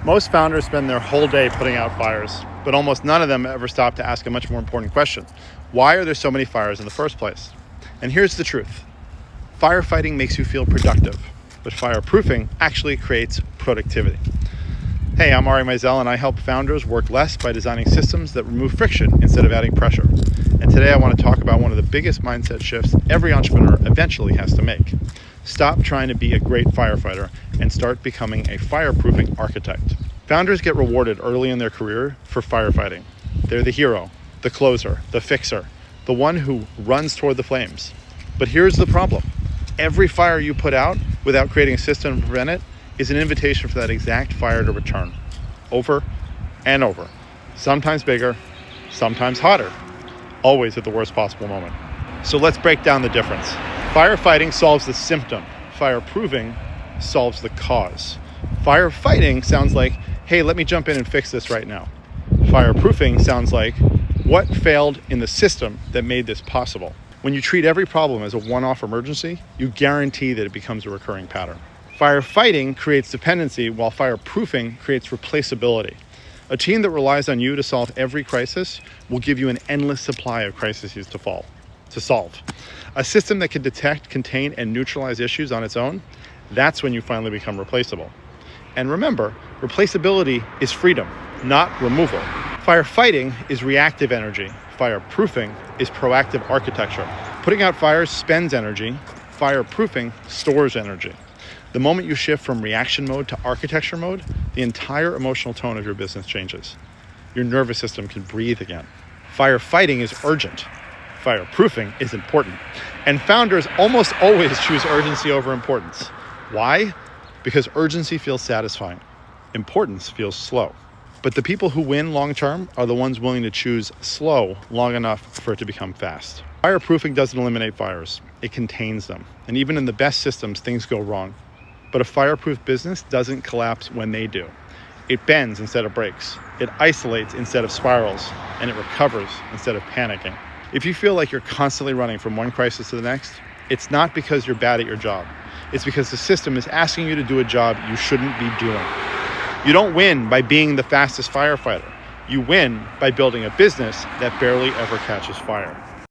Most founders spend their whole day putting out fires, but almost none of them ever stop to ask a much more important question. Why are there so many fires in the first place? And here's the truth. Firefighting makes you feel productive, but fireproofing actually creates productivity. Hey, I'm Ari Meisel, and I help founders work less by designing systems that remove friction instead of adding pressure. And today I want to talk about one of the biggest mindset shifts every entrepreneur eventually has to make. Stop trying to be a great firefighter and start becoming a fireproofing architect. Founders get rewarded early in their career for firefighting. They're the hero, the closer, the fixer, the one who runs toward the flames. But here's the problem. Every fire you put out without creating a system to prevent it is an invitation for that exact fire to return over and over. Sometimes bigger, sometimes hotter, always at the worst possible moment. So let's break down the difference. Firefighting solves the symptom. Fireproofing solves the cause. Firefighting sounds like, hey, let me jump in and fix this right now. Fireproofing sounds like, what failed in the system that made this possible? When you treat every problem as a one-off emergency, you guarantee that it becomes a recurring pattern. Firefighting creates dependency, while fireproofing creates replaceability. A team that relies on you to solve every crisis will give you an endless supply of crises to solve. A system that can detect, contain, and neutralize issues on its own, that's when you finally become replaceable. And remember, replaceability is freedom, not removal. Firefighting is reactive energy. Fireproofing is proactive architecture. Putting out fires spends energy. Fireproofing stores energy. The moment you shift from reaction mode to architecture mode, the entire emotional tone of your business changes. Your nervous system can breathe again. Firefighting is urgent. Fireproofing is important. And founders almost always choose urgency over importance. Why? Because urgency feels satisfying. Importance feels slow. But the people who win long-term are the ones willing to choose slow long enough for it to become fast. Fireproofing doesn't eliminate fires. It contains them. And even in the best systems, things go wrong. But a fireproof business doesn't collapse when they do. It bends instead of breaks. It isolates instead of spirals. And it recovers instead of panicking. If you feel like you're constantly running from one crisis to the next, it's not because you're bad at your job. It's because the system is asking you to do a job you shouldn't be doing. You don't win by being the fastest firefighter. You win by building a business that barely ever catches fire.